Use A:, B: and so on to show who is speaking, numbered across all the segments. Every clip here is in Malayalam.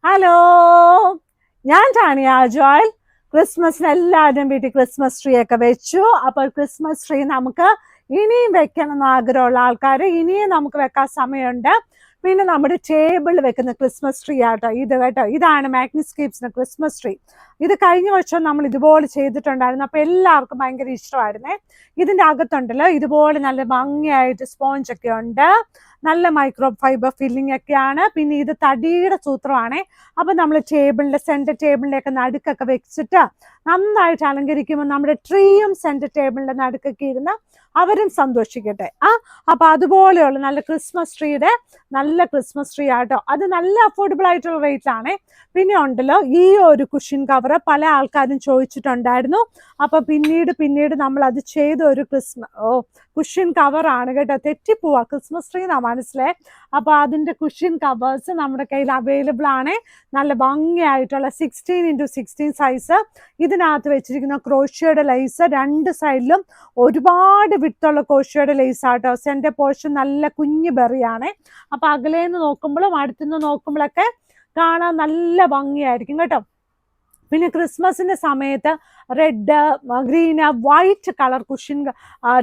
A: ഹലോ, ഞാൻ ടാനിയ ജോയൽ. ക്രിസ്മസിന് എല്ലാവരും വീട്ടിൽ ക്രിസ്മസ് ട്രീ ഒക്കെ വെച്ചു. അപ്പോൾ ക്രിസ്മസ് ട്രീ നമുക്ക് ഇനിയും വെക്കണം എന്ന് ആഗ്രഹമുള്ള ആൾക്കാർ ഇനിയും നമുക്ക് വെക്കാൻ സമയമുണ്ട്. പിന്നെ നമ്മുടെ ടേബിളിൽ വെക്കുന്ന ക്രിസ്മസ് ട്രീ ആട്ടോ ഇത് കേട്ടോ. ഇതാണ് മാഗ്നിസ്കേപ്സിന്റെ ക്രിസ്മസ് ട്രീ. ഇത് കഴിഞ്ഞ വർഷം നമ്മൾ ഇതുപോലെ ചെയ്തിട്ടുണ്ടായിരുന്നു. അപ്പോൾ എല്ലാവർക്കും ഭയങ്കര ഇഷ്ടമായിരുന്നേ. ഇതിൻ്റെ അകത്തുണ്ടല്ലോ ഇതുപോലെ നല്ല ഭംഗിയായിട്ട് സ്പോഞ്ച് ഒക്കെ ഉണ്ട്. നല്ല മൈക്രോ ഫൈബർ ഫില്ലിംഗ് ഒക്കെയാണ്. പിന്നെ ഇത് തടിയുടെ സൂത്രമാണ്. അപ്പം നമ്മൾ സെൻറ്റർ ടേബിളിൻ്റെയൊക്കെ നടുക്കൊക്കെ വെച്ചിട്ട് നന്നായിട്ട് അലങ്കരിക്കുമ്പോൾ നമ്മുടെ ട്രീയും സെൻറ്റർ ടേബിളിൻ്റെ നടുക്കൊക്കെ ഇരുന്ന് അവരും സന്തോഷിക്കട്ടെ. അപ്പം അതുപോലെയുള്ള നല്ല ക്രിസ്മസ് ട്രീ ആട്ടോ. അത് നല്ല അഫോർഡബിൾ ആയിട്ടുള്ള റേറ്റിലാണ്. പിന്നെ ഉണ്ടല്ലോ ഈ ഒരു കുഷ്യൻ കവർ പല ആൾക്കാരും ചോദിച്ചിട്ടുണ്ടായിരുന്നു. അപ്പം പിന്നീട് നമ്മൾ അത് ചെയ്ത ഒരു കുഷ്യൻ കവറാണ് കേട്ടോ. തെറ്റിപ്പോവാ, ക്രിസ്മസ് ട്രീ എന്നാ മനസ്സിലായി. അപ്പോൾ അതിൻ്റെ കുഷ്യൻ കവേഴ്സ് നമ്മുടെ കയ്യിൽ അവൈലബിൾ ആണ്. നല്ല ഭംഗിയായിട്ടുള്ള 16x16 സൈസ്. ഇതിനകത്ത് വെച്ചിരിക്കുന്ന ക്രോഷ്യയുടെ ലൈസ് രണ്ട് സൈഡിലും ഒരുപാട് വിട്ടുള്ള ക്രോഷ്യയുടെ ലൈസ് ആട്ടോ. സെൻറ്റർ പോർഷൻ നല്ല കുഞ്ഞു ബെറിയാണ്. അപ്പോൾ അകലേന്ന് നോക്കുമ്പോഴും അടുത്തുനിന്ന് നോക്കുമ്പോഴൊക്കെ കാണാൻ നല്ല ഭംഗിയായിരിക്കും കേട്ടോ. പിന്നെ ക്രിസ്മസിൻ്റെ സമയത്ത് red, green, white colour cushion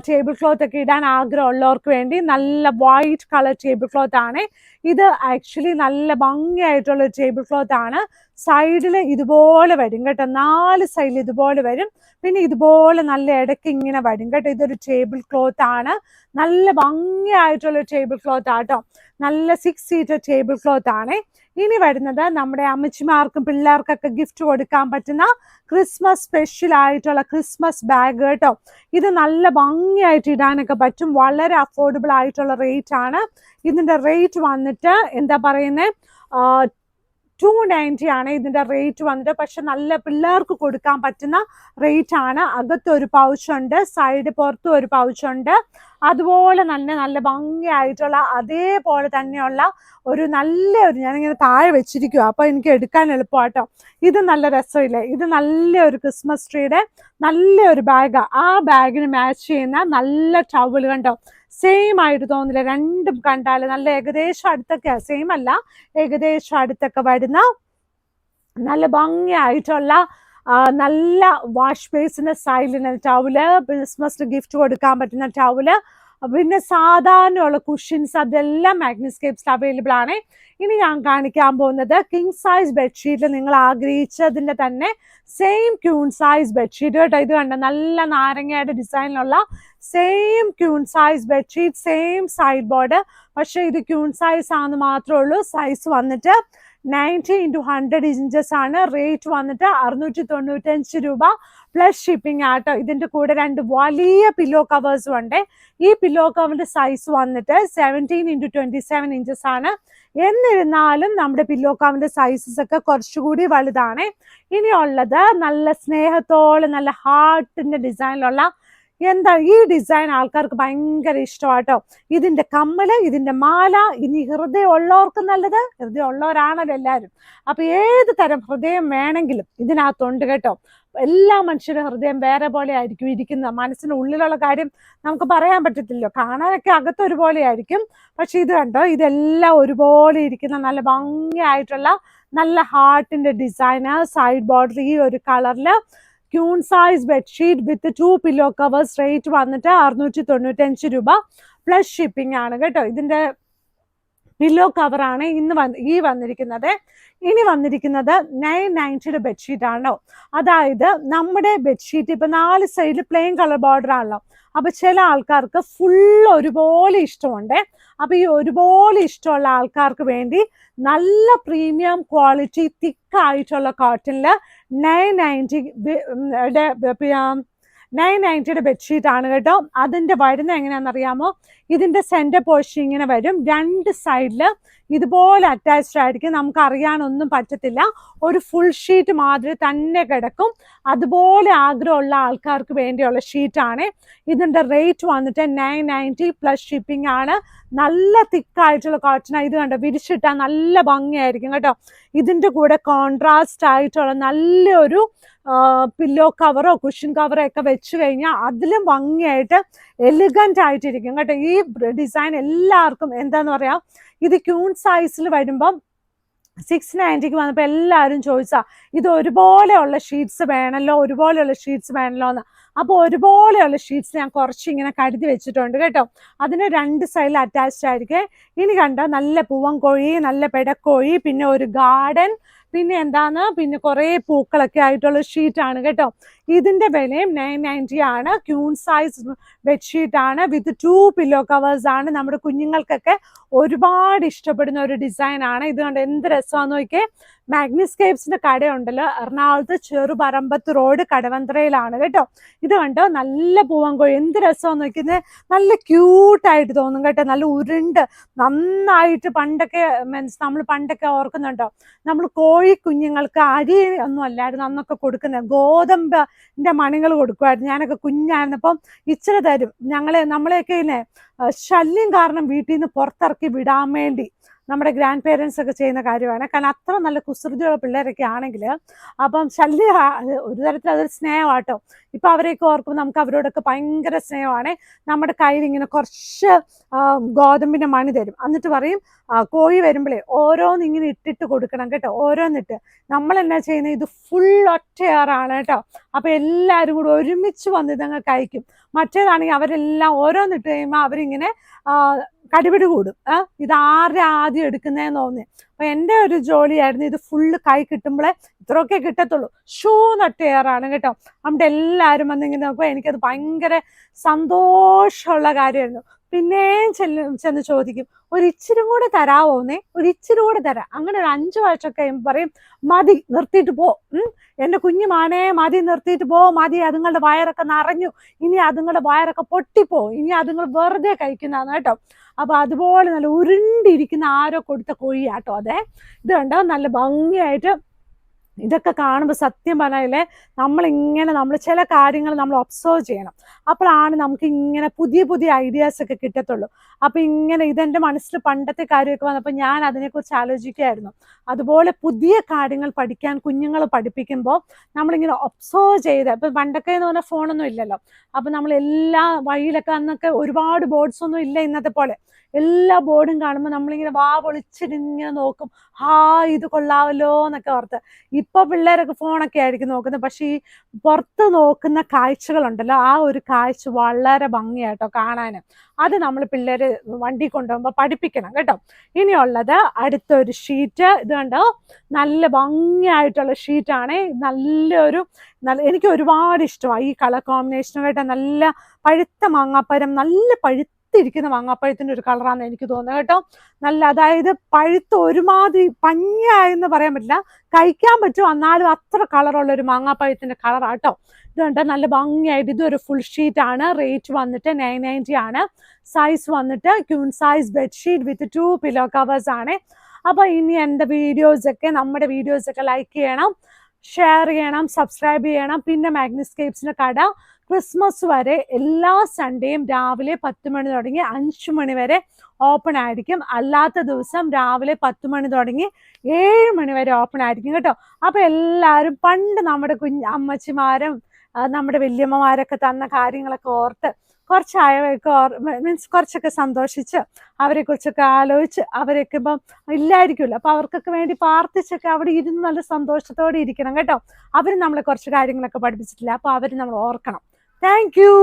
A: table cloth ഒക്കെ ഇടാൻ ആഗ്രഹമുള്ളവർക്ക് വേണ്ടി നല്ല വൈറ്റ് കളർ ടേബിൾ ക്ലോത്ത് ആണ് ഇത്. ആക്ച്വലി നല്ല ഭംഗിയായിട്ടുള്ള ടേബിൾ ക്ലോത്ത് ആണ്. സൈഡിൽ ഇതുപോലെ വരും കേട്ടോ, 4 സൈഡിൽ ഇതുപോലെ വരും. പിന്നെ ഇതുപോലെ നല്ല ഇടയ്ക്ക് ഇങ്ങനെ വരും കേട്ടോ. ഇതൊരു ടേബിൾ ക്ലോത്ത് ആണ്, നല്ല ഭംഗിയായിട്ടുള്ള ടേബിൾ ക്ലോത്ത് ആട്ടോ. നല്ല 6 സീറ്റർ ടേബിൾ ക്ലോത്ത് ആണ്. ഇനി വരുന്നത് നമ്മുടെ അമ്മച്ചിമാർക്കും പിള്ളേർക്കൊക്കെ ഗിഫ്റ്റ് കൊടുക്കാൻ പറ്റുന്ന ക്രിസ്മസ് സ്പെഷ്യൽ ആയിട്ടുള്ള ക്രിസ്മസ് ബാഗ് കേട്ടോ. ഇത് നല്ല ഭംഗിയായിട്ട് ഇടാനൊക്കെ പറ്റും. വളരെ അഫോർഡബിൾ ആയിട്ടുള്ള റേറ്റ് ആണ്. ഇതിൻ്റെ റേറ്റ് വന്നിട്ട് എന്താ പറയുന്നത്, 290 ആണ് ഇതിൻ്റെ റേറ്റ് വന്നിട്ട്. പക്ഷെ നല്ല പിള്ളേർക്ക് കൊടുക്കാൻ പറ്റുന്ന റേറ്റ് ആണ്. അകത്തൊരു പൗച്ചുണ്ട്, സൈഡ് പുറത്തും ഒരു പൗച്ചുണ്ട്. അതുപോലെ നല്ല ഭംഗിയായിട്ടുള്ള അതേപോലെ തന്നെയുള്ള ഞാനിങ്ങനെ താഴെ വെച്ചിരിക്കുക, അപ്പോൾ എനിക്ക് എടുക്കാൻ എളുപ്പമാട്ടോ. ഇത് നല്ല രസമില്ലേ? ഇത് നല്ലൊരു ക്രിസ്മസ് ട്രീയുടെ നല്ലൊരു ബാഗാണ്. ആ ബാഗിന് മാച്ച് ചെയ്യുന്ന നല്ല ടവൽ കണ്ടോ. സെയിം ആയിട്ട് തോന്നില്ല, രണ്ടും കണ്ടാൽ നല്ല ഏകദേശം അടുത്തൊക്കെ, സെയിം അല്ല ഏകദേശം അടുത്തൊക്കെ വരുന്ന നല്ല ഭംഗിയായിട്ടുള്ള നല്ല വാഷ് ബേസിന്റെ സൈഡിന് ടവല്, ക്രിസ്മസിന് ഗിഫ്റ്റ് കൊടുക്കാൻ പറ്റുന്ന ടവല്. പിന്നെ സാധാരണയുള്ള കുഷ്യൻസ് അതെല്ലാം മാഗ്നിസ്കേപ്സിൽ അവൈലബിൾ ആണ്. ഇനി ഞാൻ കാണിക്കാൻ പോകുന്നത് കിങ് സൈസ് ബെഡ്ഷീറ്റിൽ നിങ്ങൾ ആഗ്രഹിച്ചതിൻ്റെ തന്നെ സെയിം ക്യൂൺ സൈസ് ബെഡ്ഷീറ്റ് കേട്ടോ. ഇത് കണ്ട നല്ല നാരങ്ങയുടെ ഡിസൈനിലുള്ള same queen size bedsheet, same side board. പക്ഷേ ഇത് ക്യൂൺ സൈസ് ആണെന്ന് മാത്രമേ ഉള്ളൂ. സൈസ് വന്നിട്ട് 90x100 ഇഞ്ചസ് ആണ്. റേറ്റ് വന്നിട്ട് 695 രൂപ പ്ലസ് ഷിപ്പിംഗ് ആട്ടോ. ഇതിൻ്റെ കൂടെ 2 വലിയ പില്ലോ കവേഴ്സും ഉണ്ട്. ഈ പില്ലോ കവറിന്റെ സൈസ് വന്നിട്ട് 17x27 ഇഞ്ചസ് ആണ്. എന്നിരുന്നാലും നമ്മുടെ പില്ലോ കവറിന്റെ സൈസസ് ഒക്കെ കുറച്ചുകൂടി വലുതാണ്. ഇനിയുള്ളത് നല്ല സ്നേഹത്തോടെ നല്ല ഹാർട്ടിന്റെ ഡിസൈനിലുള്ള ഈ ഡിസൈൻ ആൾക്കാർക്ക് ഭയങ്കര ഇഷ്ടമാട്ടോ. ഇതിന്റെ കമ്മല്, ഇതിന്റെ മാല, ഇനി ഹൃദയം ഉള്ളവർക്ക് നല്ലത്. ഹൃദയം ഉള്ളവരാണല്ലോ എല്ലാവരും. അപ്പൊ ഏത് തരം ഹൃദയം വേണമെങ്കിലും ഇതിനകത്തുണ്ട് കേട്ടോ. എല്ലാ മനുഷ്യരുടെ ഹൃദയം വേറെ പോലെ ആയിരിക്കും ഇരിക്കുന്നത്. മനസ്സിന് ഉള്ളിലുള്ള കാര്യം നമുക്ക് പറയാൻ പറ്റത്തില്ലോ. കാണാനൊക്കെ അകത്ത് ഒരുപോലെ ആയിരിക്കും, പക്ഷെ ഇത് കണ്ടോ, ഇതെല്ലാം ഒരുപോലെ ഇരിക്കുന്ന നല്ല ഭംഗിയായിട്ടുള്ള നല്ല ഹാർട്ടിന്റെ ഡിസൈന്. സൈഡ് ബോർഡർ ഈ ഒരു കളറില് ക്യൂൺ സൈസ് ബെഡ്ഷീറ്റ് വിത്ത് 2 പില്ലോ കവേഴ്സ്. റേറ്റ് വന്നിട്ട് 695 രൂപ പ്ലസ് ഷിപ്പിംഗ് ആണ് കേട്ടോ. ഇതിന്റെ പില്ലോ കവറാണ് വന്നിരിക്കുന്നത്. ഇനി വന്നിരിക്കുന്നത് 990 ബെഡ്ഷീറ്റ് ആണോ. അതായത് നമ്മുടെ ബെഡ്ഷീറ്റ് ഇപ്പൊ 4 സൈഡിൽ പ്ലെയിൻ കളർ ബോർഡർ ആണല്ലോ. അപ്പൊ ചില ആൾക്കാർക്ക് ഫുൾ ഒരുപോലെ ഇഷ്ടമുണ്ട്. അപ്പൊ ഈ ഒരുപോലെ ഇഷ്ടമുള്ള ആൾക്കാർക്ക് വേണ്ടി നല്ല പ്രീമിയം ക്വാളിറ്റി തിക്കായിട്ടുള്ള കോട്ടണില് 990 ബെഡ്ഷീറ്റ് ആണ് കേട്ടോ. അതിന്റെ വരുന്ന എങ്ങനെയാണെന്നറിയാമോ? ഇതിന്റെ സെന്റർ പോർഷൻ ഇങ്ങനെ വരും. 2 സൈഡില് ഇതുപോലെ അറ്റാച്ച്ഡ് ആയിരിക്കും. നമുക്ക് അറിയാനൊന്നും പറ്റത്തില്ല. ഒരു ഫുൾ ഷീറ്റ് മാതിരി തന്നെ കിടക്കും. അതുപോലെ ആഗ്രഹമുള്ള ആൾക്കാർക്ക് വേണ്ടിയുള്ള ഷീറ്റാണ്. ഇതിന്റെ റേറ്റ് വന്നിട്ട് 990 പ്ലസ് ഷിപ്പിംഗ് ആണ്. നല്ല തിക്കായിട്ടുള്ള കോട്ടൺ. ഇത് കണ്ടോ, വിരിച്ചിട്ടാൽ നല്ല ഭംഗിയായിരിക്കും കേട്ടോ. ഇതിന്റെ കൂടെ കോൺട്രാസ്റ്റ് ആയിട്ടുള്ള നല്ലൊരു പില്ലോ കവറോ കുഷ്യൻ കവറോ ഒക്കെ വെച്ച് കഴിഞ്ഞാൽ അതിലും ഭംഗിയായിട്ട് എലിഗന്റ് ആയിട്ടിരിക്കും കേട്ടോ. ഈ ഡിസൈൻ എല്ലാവർക്കും എന്താന്ന് പറയാ, ഇത് ക്യൂൺ സൈസിൽ വരുമ്പം 690 വന്നപ്പോൾ എല്ലാവരും ചോദിച്ചാ ഇത് ഒരുപോലെയുള്ള ഷീറ്റ്സ് വേണമല്ലോ, ഒരുപോലെയുള്ള ഷീറ്റ്സ് വേണമല്ലോ എന്ന്. അപ്പോൾ ഒരുപോലെയുള്ള ഷീറ്റ്സ് ഞാൻ കുറച്ച് ഇങ്ങനെ കരുതി വെച്ചിട്ടുണ്ട് കേട്ടോ. അതിന് 2 സൈഡിൽ അറ്റാച്ച്ഡ് ആയിരിക്കും. ഇനി കണ്ടോ, നല്ല പൂവൻകോഴി, നല്ല പെടക്കോഴി, പിന്നെ ഒരു ഗാർഡൻ, പിന്നെ എന്താണ്, പിന്നെ കുറേ പൂക്കളൊക്കെ ആയിട്ടുള്ള ഷീറ്റാണ് കേട്ടോ. ഇതിന്റെ വിലയും 990 ആണ്. ക്യൂൺ സൈസ് ബെഡ്ഷീറ്റ് ആണ്, വിത്ത് 2 പില്ലോ കവേഴ്സ് ആണ്. നമ്മുടെ കുഞ്ഞുങ്ങൾക്കൊക്കെ ഒരുപാട് ഇഷ്ടപ്പെടുന്ന ഒരു ഡിസൈൻ ആണ്. ഇത് കണ്ട് എന്ത് രസമാണെന്ന് നോക്കിയേ. മാഗ്നിസ്കേപ്സിന്റെ കടയുണ്ടല്ലോ എറണാകുളത്ത് ചെറുപറമ്പത്ത് റോഡ് കടവന്ത്രയിലാണ് കേട്ടോ. ഇത് കണ്ടോ, നല്ല പൂവൻകോഴി, എന്ത് രസമാണെന്ന് നോക്കുന്നത്. നല്ല ക്യൂട്ടായിട്ട് തോന്നും കേട്ടോ. നല്ല ഉരുണ്ട് നന്നായിട്ട് പണ്ടൊക്കെ മീൻസ് നമ്മൾ പണ്ടൊക്കെ ഓർക്കുന്നുണ്ടോ, നമ്മൾ കോഴി കുഞ്ഞുങ്ങൾക്ക് അരി ഒന്നും അല്ലായിരുന്നു അന്നൊക്കെ കൊടുക്കുന്നത്, ഗോതമ്പിന്റെ മണികൾ കൊടുക്കുമായിരുന്നു. ഞാനൊക്കെ കുഞ്ഞായിരുന്നപ്പം ഇച്ചിരി തരും. നമ്മളെയൊക്കെ ഇല്ലേ ശല്യം കാരണം വീട്ടിൽ നിന്ന് പുറത്തിറക്കി വിടാൻ വേണ്ടി നമ്മുടെ ഗ്രാൻഡ് പേരൻസ് ഒക്കെ ചെയ്യുന്ന കാര്യമാണ്. കാരണം അത്ര നല്ല കുസൃതിയുള്ള പിള്ളേരൊക്കെ ആണെങ്കിൽ അപ്പം ശല്യം ഒരു തരത്തിൽ അതൊരു സ്നേഹമാട്ടോ. ഇപ്പം അവരെയൊക്കെ ഓർക്കുമ്പോൾ നമുക്ക് അവരോടൊക്കെ ഭയങ്കര സ്നേഹമാണ്. നമ്മുടെ കയ്യിൽ ഇങ്ങനെ കുറച്ച് ഗോതമ്പിൻ്റെ മണി തരും. എന്നിട്ട് പറയും കോഴി വരുമ്പോഴേ ഓരോന്ന് ഇങ്ങനെ ഇട്ടിട്ട് കൊടുക്കണം കേട്ടോ, ഓരോന്നിട്ട്. നമ്മൾ എന്നാ ചെയ്യുന്നത്, ഇത് ഫുൾ ഒറ്റയാറാണ് കേട്ടോ. അപ്പം എല്ലാവരും കൂടി ഒരുമിച്ച് വന്ന് ഇതങ്ങ് കഴിക്കും. മറ്റേതാണെങ്കിൽ അവരെല്ലാം ഓരോന്നിട്ട് കഴിയുമ്പോൾ അവരിങ്ങനെ കടിപിടി കൂടും. ഇത് ആരുടെ ആദ്യം എടുക്കുന്നതെന്ന് തോന്നി. അപ്പൊ എൻ്റെ ഒരു ജോലിയായിരുന്നു ഇത് ഫുള്ള് കൈ കിട്ടുമ്പോഴേ ഇത്രയൊക്കെ കിട്ടത്തുള്ളൂ. ഷൂ നട്ടേറാണ് കേട്ടോ. നമ്മുടെ എല്ലാവരും വന്നിങ്ങനെ നോക്കുമ്പോൾ എനിക്കത് ഭയങ്കര സന്തോഷമുള്ള കാര്യമായിരുന്നു. പിന്നെയും ചെന്ന് ചോദിക്കും, ഒരിച്ചിരി കൂടെ തരാവോന്നേ, ഒരിച്ചിരി കൂടെ തരാം. അങ്ങനെ ഒരു 5 വർഷമൊക്കെ പറയും, മതി നിർത്തിയിട്ട് പോ, എൻ്റെ കുഞ്ഞു മാനേ മതി നിർത്തിയിട്ട് പോ, മതി, അതുങ്ങളുടെ വയറൊക്കെ നിറഞ്ഞു, ഇനി അതുങ്ങളുടെ വയറൊക്കെ പൊട്ടിപ്പോ, ഇനി അതുങ്ങൾ വെറുതെ കഴിക്കുന്നതാണ് കേട്ടോ. അപ്പൊ അതുപോലെ നല്ല ഉരുണ്ടിരിക്കുന്ന ആരോ കൊടുത്ത കോഴിയാട്ടോ അതെ. ഇത് കണ്ടോ, നല്ല ഭംഗിയായിട്ട്. ഇതൊക്കെ കാണുമ്പോൾ സത്യം പറഞ്ഞാലേ നമ്മൾ ചില കാര്യങ്ങൾ നമ്മൾ ഒബ്സർവ് ചെയ്യണം. അപ്പോഴാണ് നമുക്ക് ഇങ്ങനെ പുതിയ പുതിയ ഐഡിയാസ് ഒക്കെ കിട്ടത്തുള്ളൂ. അപ്പൊ ഇങ്ങനെ ഇതെൻ്റെ മനസ്സിൽ പണ്ടത്തെ കാര്യമൊക്കെ വന്നപ്പോൾ ഞാൻ അതിനെക്കുറിച്ച് ആലോചിക്കുകയായിരുന്നു. അതുപോലെ പുതിയ കാര്യങ്ങൾ പഠിക്കാൻ കുഞ്ഞുങ്ങൾ പഠിപ്പിക്കുമ്പോൾ നമ്മളിങ്ങനെ ഒബ്സർവ് ചെയ്ത്, ഇപ്പം പണ്ടൊക്കെ എന്ന് പറഞ്ഞാൽ ഫോണൊന്നും ഇല്ലല്ലോ. അപ്പം നമ്മൾ എല്ലാ വഴിയിലൊക്കെ അന്നൊക്കെ ഒരുപാട് ബോർഡ്സ് ഒന്നും ഇല്ല ഇന്നത്തെ പോലെ. എല്ലാ ബോർഡും കാണുമ്പോൾ നമ്മളിങ്ങനെ വാ പൊളിച്ചിങ്ങനെ നോക്കും, ഇത് കൊള്ളാവല്ലോ എന്നൊക്കെ ഓർത്ത്. ഇപ്പൊ പിള്ളേരൊക്കെ ഫോണൊക്കെ ആയിരിക്കും നോക്കുന്നത്. പക്ഷെ ഈ പുറത്ത് നോക്കുന്ന കാഴ്ചകളുണ്ടല്ലോ, ആ ഒരു കാഴ്ച വളരെ ഭംഗിയാട്ടോ കാണാന്. അത് നമ്മൾ പിള്ളേര് വണ്ടി കൊണ്ടുപോകുമ്പോൾ പഠിപ്പിക്കണം കേട്ടോ. ഇനിയുള്ളത് അടുത്തൊരു ഷീറ്റ്. ഇത് കണ്ടോ, നല്ല ഭംഗിയായിട്ടുള്ള ഷീറ്റാണ്. എനിക്ക് ഒരുപാട് ഇഷ്ടമായി ഈ കളർ കോമ്പിനേഷൻ കേട്ടോ. നല്ല പഴുത്ത മാങ്ങാപ്പഴം, നല്ല പഴുത്തിരിക്കുന്ന മാങ്ങാപ്പഴത്തിന്റെ ഒരു കളറാണെന്ന് എനിക്ക് തോന്നുന്നത് കേട്ടോ. നല്ല, അതായത് പഴുത്ത് ഒരുമാതിരി പഞ്ഞായെന്ന് പറയാൻ പറ്റില്ല, കഴിക്കാൻ പറ്റും, എന്നാലും അത്ര കളറുള്ള ഒരു മാങ്ങാപ്പഴത്തിന്റെ കളറാട്ടോ. ഇത് കണ്ടോ, നല്ല ഭംഗിയായിട്ട്. ഇതൊരു ഫുൾ ഷീറ്റ് ആണ്. റേറ്റ് വന്നിട്ട് 990 ആണ്. സൈസ് വന്നിട്ട് ക്യൂൺ സൈസ് ബെഡ്ഷീറ്റ് വിത്ത് 2 പില്ലോ കവേഴ്സ് ആണ്. അപ്പൊ ഇനി എൻ്റെ നമ്മുടെ വീഡിയോസൊക്കെ ലൈക്ക് ചെയ്യണം, ഷെയർ ചെയ്യണം, സബ്സ്ക്രൈബ് ചെയ്യണം. പിന്നെ മാഗ്നിസ്കേപ്സിന്റെ കട ക്രിസ്മസ് വരെ എല്ലാ സൺഡേയും രാവിലെ 10 മണി തുടങ്ങി 5 മണി വരെ ഓപ്പൺ ആയിരിക്കും. അല്ലാത്ത ദിവസം രാവിലെ 10 മണി തുടങ്ങി 7 മണി വരെ ഓപ്പൺ ആയിരിക്കും കേട്ടോ. അപ്പൊ എല്ലാവരും പണ്ട് നമ്മുടെ അമ്മച്ചിമാരും നമ്മുടെ വല്യമ്മമാരൊക്കെ തന്ന കാര്യങ്ങളൊക്കെ ഓർത്ത് കുറച്ചൊക്കെ സന്തോഷിച്ച് അവരെ കുറിച്ചൊക്കെ ആലോചിച്ച്, അവരൊക്കെ ഇപ്പം ഇല്ലായിരിക്കുമല്ലോ, അപ്പൊ അവർക്കൊക്കെ വേണ്ടി പ്രാർത്ഥിച്ചൊക്കെ അവിടെ ഇരുന്ന് നല്ല സന്തോഷത്തോടെ ഇരിക്കണം കേട്ടോ. അവർ നമ്മളെ കുറച്ച് കാര്യങ്ങളൊക്കെ പഠിപ്പിച്ചിട്ടില്ല, അപ്പൊ അവർ നമ്മൾ ഓർക്കണം. Thank you.